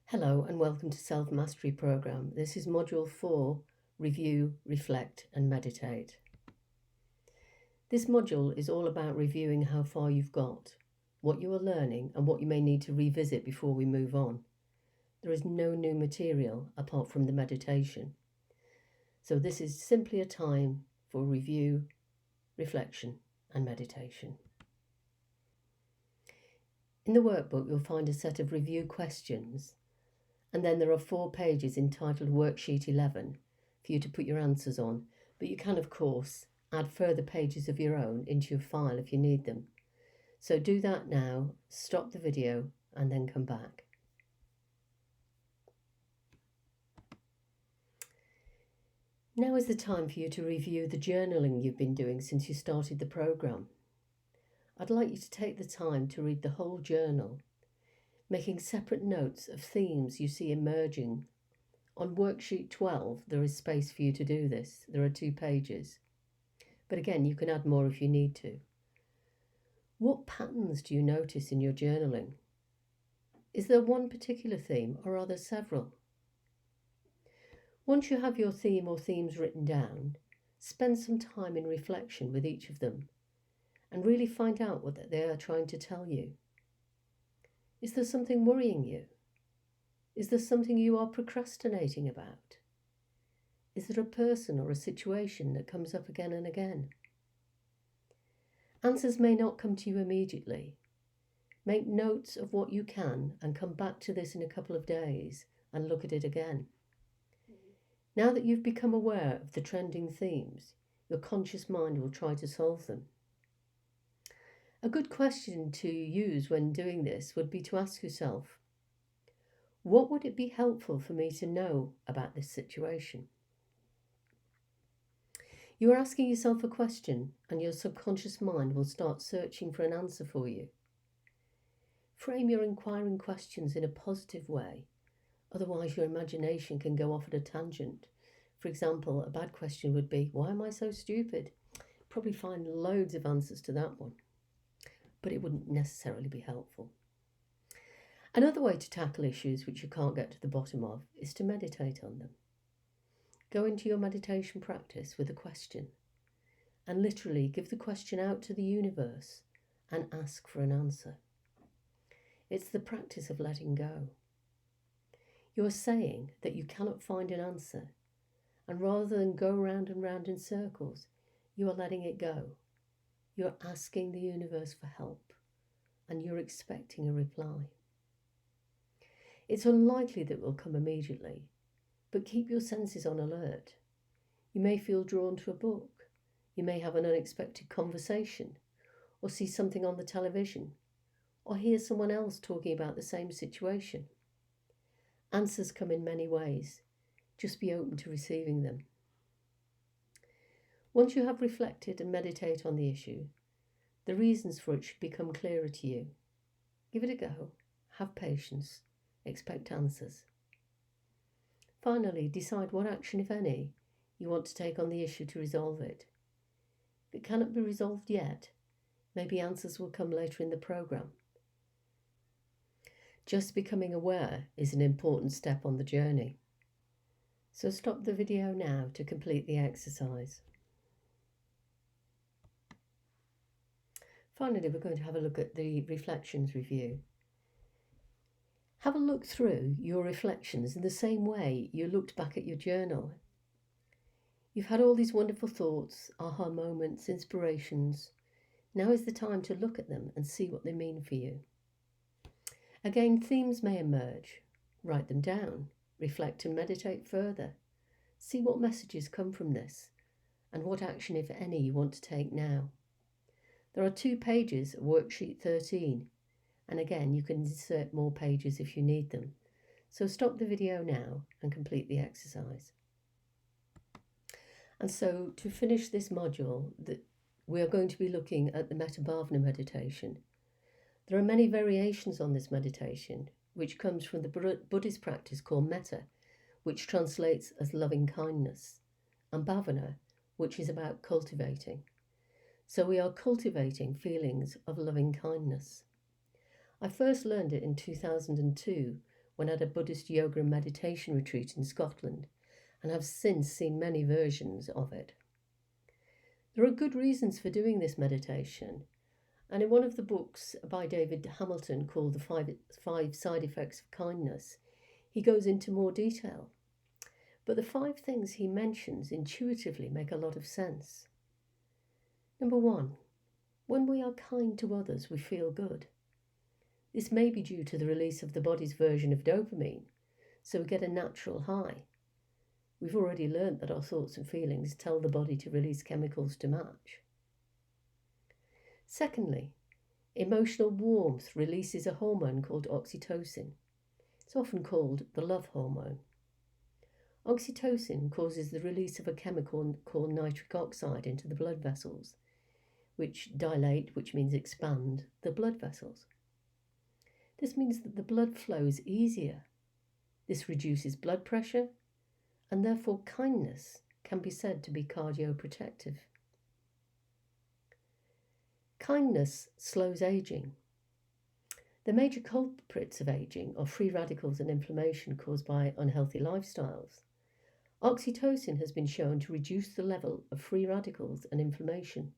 Hello and welcome to Self Mastery Program. This is Module 4, Review, Reflect and Meditate. This module is all about reviewing how far you've got, what you are learning and what you may need to revisit before we move on. There is no new material apart from the meditation. So this is simply a time for review, reflection and meditation. In the workbook you'll find a set of review questions. And then there are 4 pages entitled Worksheet 11 for you to put your answers on, but you can, of course, add further pages of your own into your file if you need them. So do that now, stop the video, and then come back. Now is the time for you to review the journaling you've been doing since you started the program. I'd like you to take the time to read the whole journal, making separate notes of themes you see emerging. On worksheet 12, there is space for you to do this. There are 2 pages. But again, you can add more if you need to. What patterns do you notice in your journaling? Is there one particular theme or are there several? Once you have your theme or themes written down, spend some time in reflection with each of them and really find out what they are trying to tell you. Is there something worrying you? Is there something you are procrastinating about? Is there a person or a situation that comes up again and again? Answers may not come to you immediately. Make notes of what you can and come back to this in a couple of days and look at it again. Now that you've become aware of the trending themes, your conscious mind will try to solve them. A good question to use when doing this would be to ask yourself, what would it be helpful for me to know about this situation? You are asking yourself a question and your subconscious mind will start searching for an answer for you. Frame your inquiring questions in a positive way, otherwise your imagination can go off at a tangent. For example, a bad question would be, why am I so stupid? Probably find loads of answers to that one, but it wouldn't necessarily be helpful. Another way to tackle issues which you can't get to the bottom of is to meditate on them. Go into your meditation practice with a question and literally give the question out to the universe and ask for an answer. It's the practice of letting go. You are saying that you cannot find an answer, and rather than go round and round in circles, you are letting it go. You're asking the universe for help and you're expecting a reply. It's unlikely that it will come immediately, but keep your senses on alert. You may feel drawn to a book, you may have an unexpected conversation, or see something on the television, or hear someone else talking about the same situation. Answers come in many ways. Just be open to receiving them. Once you have reflected and meditate on the issue, the reasons for it should become clearer to you. Give it a go, have patience, expect answers. Finally, decide what action, if any, you want to take on the issue to resolve it. If it cannot be resolved yet, maybe answers will come later in the program. Just becoming aware is an important step on the journey. So stop the video now to complete the exercise. Finally, we're going to have a look at the reflections review. Have a look through your reflections in the same way you looked back at your journal. You've had all these wonderful thoughts, aha moments, inspirations. Now is the time to look at them and see what they mean for you. Again, themes may emerge. Write them down, reflect and meditate further. See what messages come from this and what action, if any, you want to take now. There are 2 pages of worksheet 13, and again you can insert more pages if you need them. So stop the video now and complete the exercise. And so to finish this module, we are going to be looking at the Metta Bhavana meditation. There are many variations on this meditation, which comes from the Buddhist practice called metta, which translates as loving kindness, and bhavana, which is about cultivating. So we are cultivating feelings of loving kindness. I first learned it in 2002 when at a Buddhist yoga and meditation retreat in Scotland, and have since seen many versions of it. There are good reasons for doing this meditation, and in one of the books by David Hamilton called The Five Side Effects of Kindness, he goes into more detail. But the 5 things he mentions intuitively make a lot of sense. Number 1, when we are kind to others, we feel good. This may be due to the release of the body's version of dopamine, so we get a natural high. We've already learnt that our thoughts and feelings tell the body to release chemicals to match. Secondly, emotional warmth releases a hormone called oxytocin. It's often called the love hormone. Oxytocin causes the release of a chemical called nitric oxide into the blood vessels, which dilate, which means expand, the blood vessels. This means that the blood flows easier. This reduces blood pressure, and therefore kindness can be said to be cardioprotective. Kindness slows aging. The major culprits of aging are free radicals and inflammation caused by unhealthy lifestyles. Oxytocin has been shown to reduce the level of free radicals and inflammation,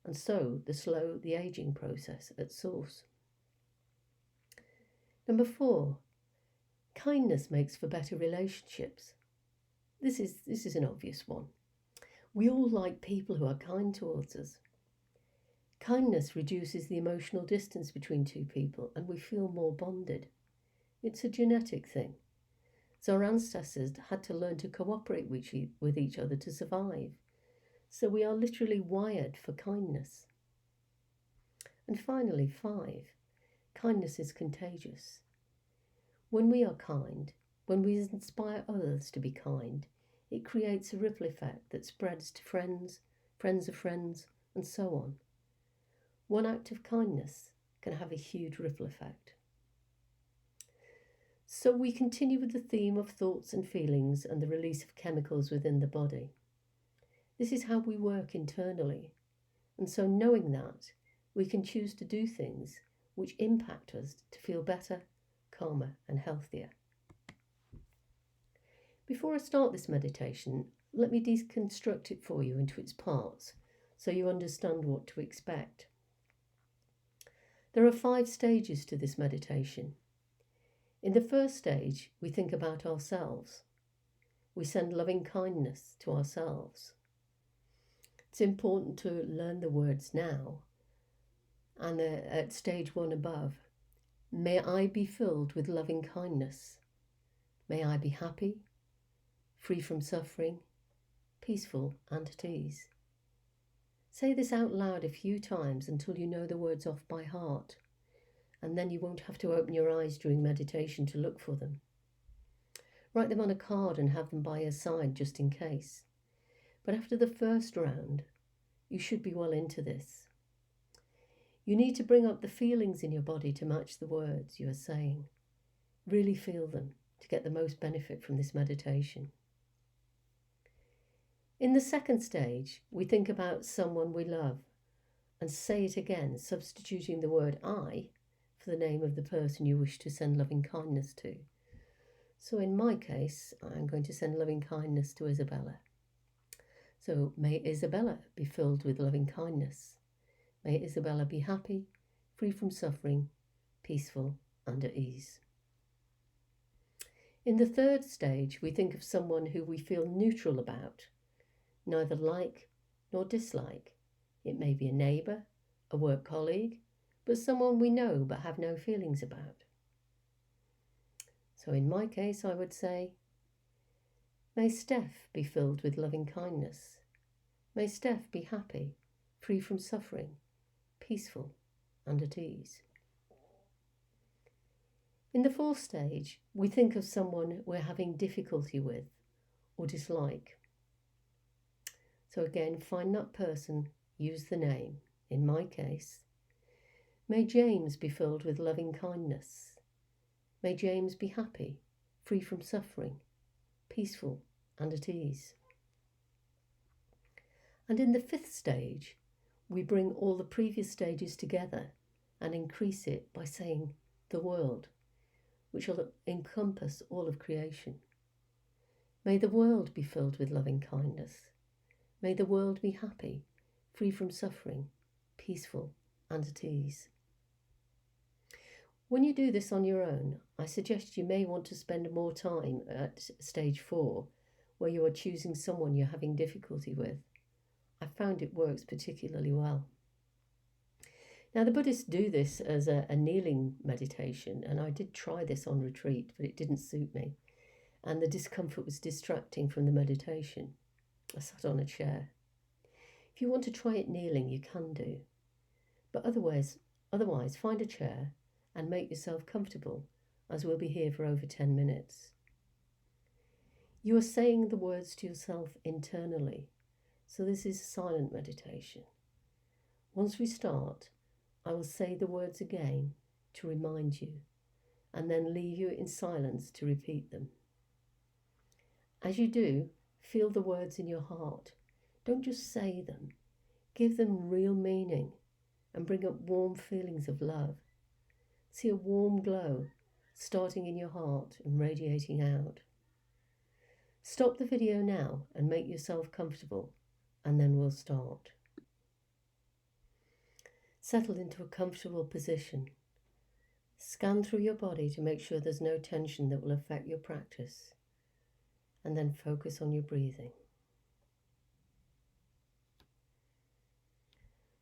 and so slow the aging process at source. Number 4, kindness makes for better relationships. This is an obvious one. We all like people who are kind towards us. Kindness reduces the emotional distance between two people, and we feel more bonded. It's a genetic thing. So our ancestors had to learn to cooperate with each other to survive. So we are literally wired for kindness. And finally, 5, kindness is contagious. When we are kind, when we inspire others to be kind, it creates a ripple effect that spreads to friends, friends of friends, and so on. One act of kindness can have a huge ripple effect. So we continue with the theme of thoughts and feelings and the release of chemicals within the body. This is how we work internally. And so knowing that, we can choose to do things which impact us to feel better, calmer, and healthier. Before I start this meditation, let me deconstruct it for you into its parts so you understand what to expect. There are 5 stages to this meditation. In the first stage, we think about ourselves. We send loving kindness to ourselves. It's important to learn the words now. And at stage 1 above, may I be filled with loving kindness. May I be happy, free from suffering, peaceful and at ease. Say this out loud a few times until you know the words off by heart, and then you won't have to open your eyes during meditation to look for them. Write them on a card and have them by your side just in case. But after the first round, you should be well into this. You need to bring up the feelings in your body to match the words you are saying. Really feel them to get the most benefit from this meditation. In the second stage, we think about someone we love and say it again, substituting the word I for the name of the person you wish to send loving kindness to. So in my case, I'm going to send loving kindness to Isabella. So may Isabella be filled with loving kindness. May Isabella be happy, free from suffering, peaceful and at ease. In the third stage, we think of someone who we feel neutral about, neither like nor dislike. It may be a neighbour, a work colleague, but someone we know but have no feelings about. So in my case, I would say, may Steph be filled with loving kindness. May Steph be happy, free from suffering, peaceful and at ease. In the fourth stage, we think of someone we're having difficulty with or dislike. So again, find that person, use the name. In my case, may James be filled with loving kindness. May James be happy, free from suffering, peaceful and at ease. And in the fifth stage, we bring all the previous stages together and increase it by saying the world. which will encompass all of creation. May the world be filled with loving kindness. May the world be happy, free from suffering, peaceful, and at ease. When you do this on your own, I suggest you may want to spend more time at stage 4, where you are choosing someone you're having difficulty with. I found it works particularly well. Now, the Buddhists do this as a kneeling meditation, and I did try this on retreat, but it didn't suit me, and the discomfort was distracting from the meditation. I sat on a chair. If you want to try it kneeling, you can do, but otherwise find a chair and make yourself comfortable, as we'll be here for over 10 minutes. You are saying the words to yourself internally, so this is silent meditation. Once we start, I will say the words again to remind you, and then leave you in silence to repeat them. As you do, feel the words in your heart. Don't just say them. Give them real meaning and bring up warm feelings of love. See a warm glow starting in your heart and radiating out. Stop the video now and make yourself comfortable, and then we'll start. Settle into a comfortable position. Scan through your body to make sure there's no tension that will affect your practice, and then focus on your breathing.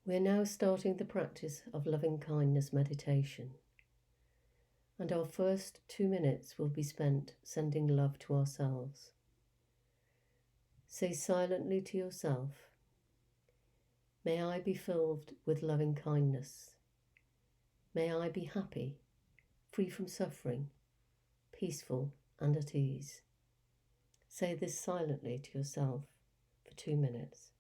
We're now starting the practice of loving kindness meditation, and our first 2 minutes will be spent sending love to ourselves. Say silently to yourself, "May I be filled with loving kindness. May I be happy, free from suffering, peaceful and at ease." Say this silently to yourself for 2 minutes.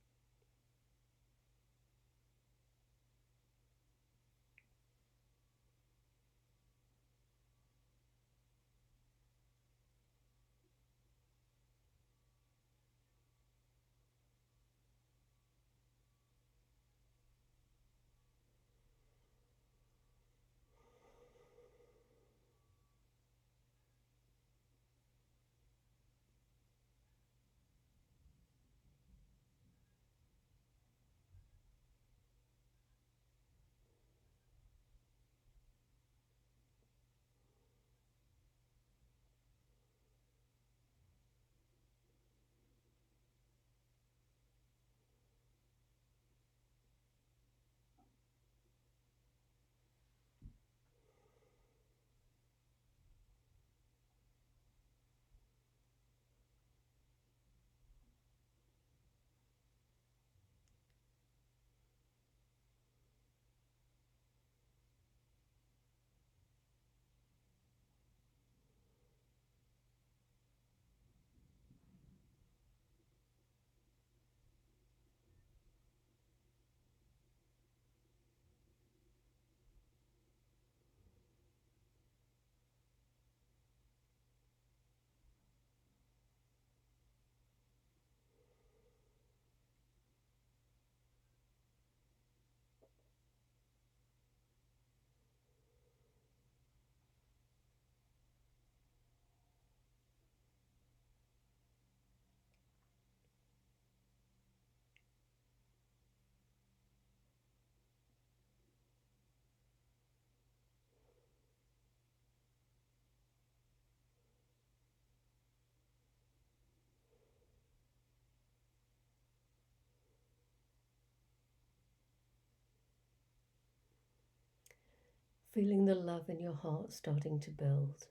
Feeling the love in your heart starting to build.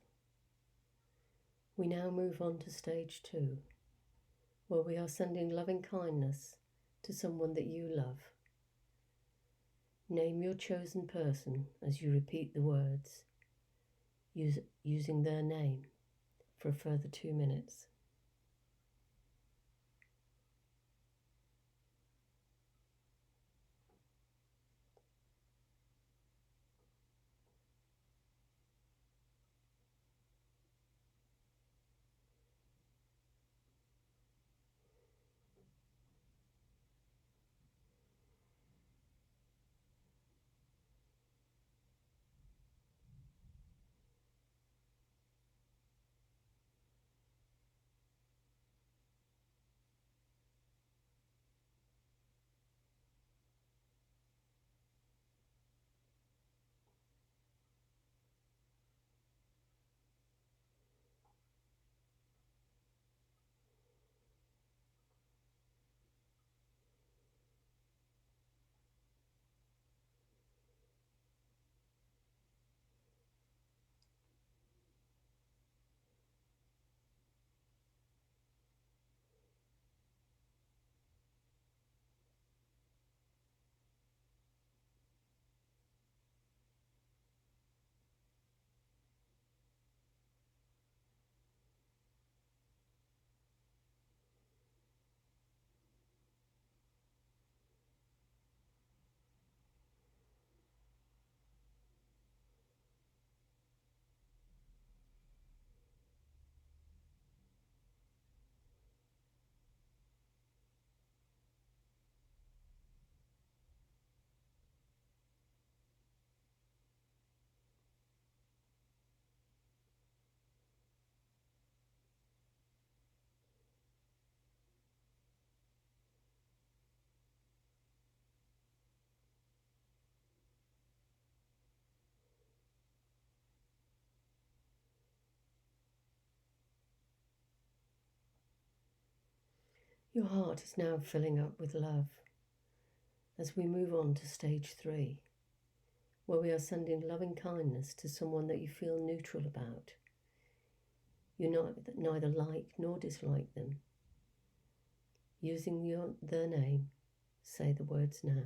We now move on to stage 2, where we are sending loving kindness to someone that you love. Name your chosen person as you repeat the words, using their name for a further 2 minutes. Your heart is now filling up with love as we move on to stage 3, where we are sending loving kindness to someone that you feel neutral about. You neither like nor dislike them. Using their name, say the words now.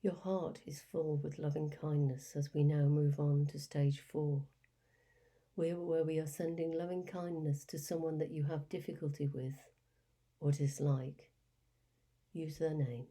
Your heart is full with loving kindness as we now move on to stage 4, where we are sending loving kindness to someone that you have difficulty with or dislike. Use their name.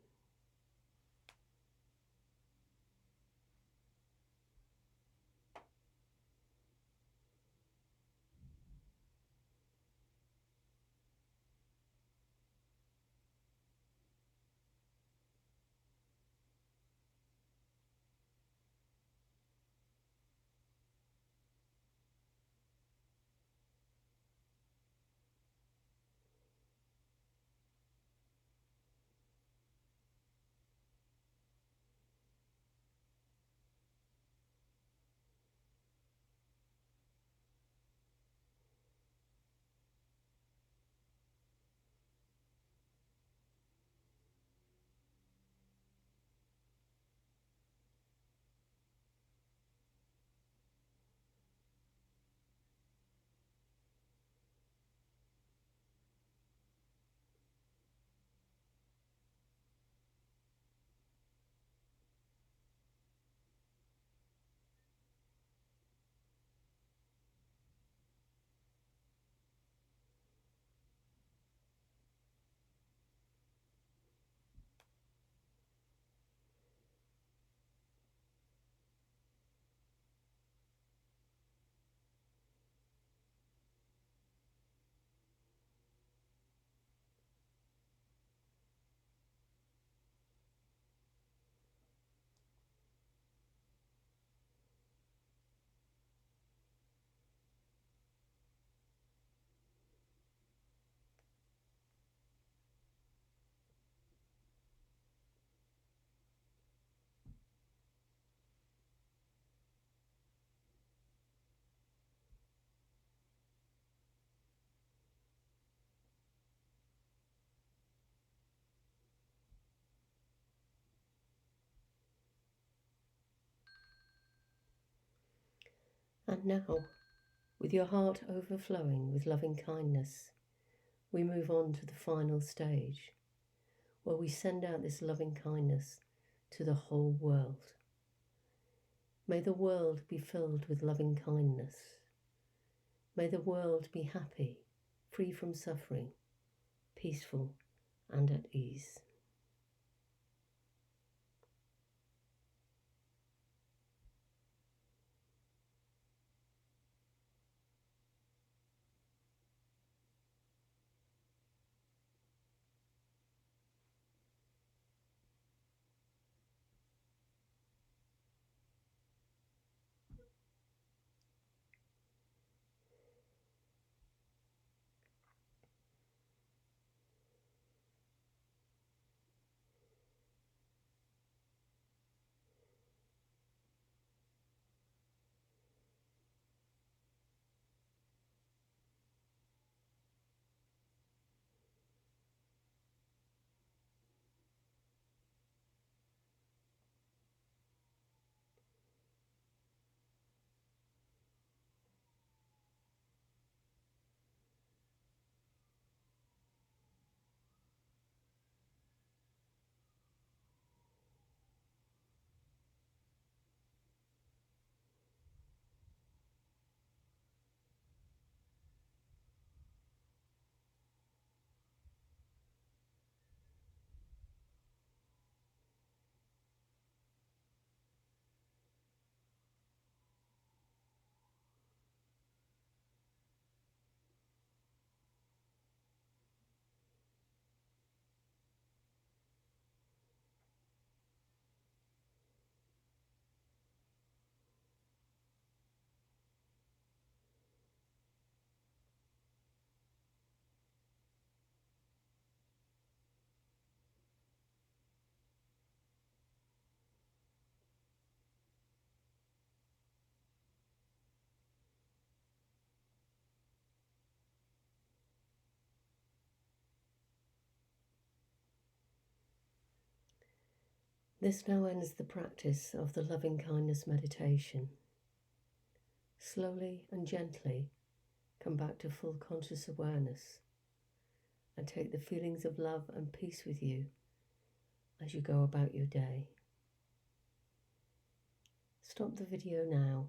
And now, with your heart overflowing with loving kindness, we move on to the final stage, where we send out this loving kindness to the whole world. May the world be filled with loving kindness. May the world be happy, free from suffering, peaceful and at ease. This now ends the practice of the loving kindness meditation. Slowly and gently come back to full conscious awareness and take the feelings of love and peace with you as you go about your day. Stop the video now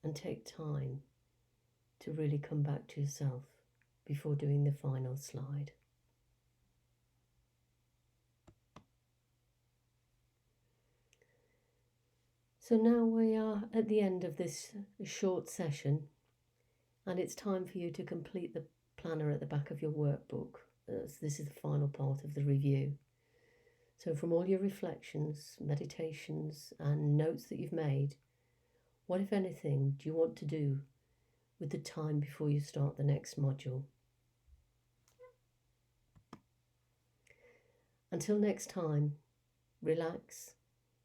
and take time to really come back to yourself before doing the final slide. So now we are at the end of this short session, and it's time for you to complete the planner at the back of your workbook, as this is the final part of the review. So from all your reflections, meditations and notes that you've made, what, if anything, do you want to do with the time before you start the next module? Until next time, relax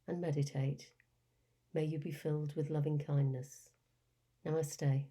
and meditate. May you be filled with loving kindness. Namaste.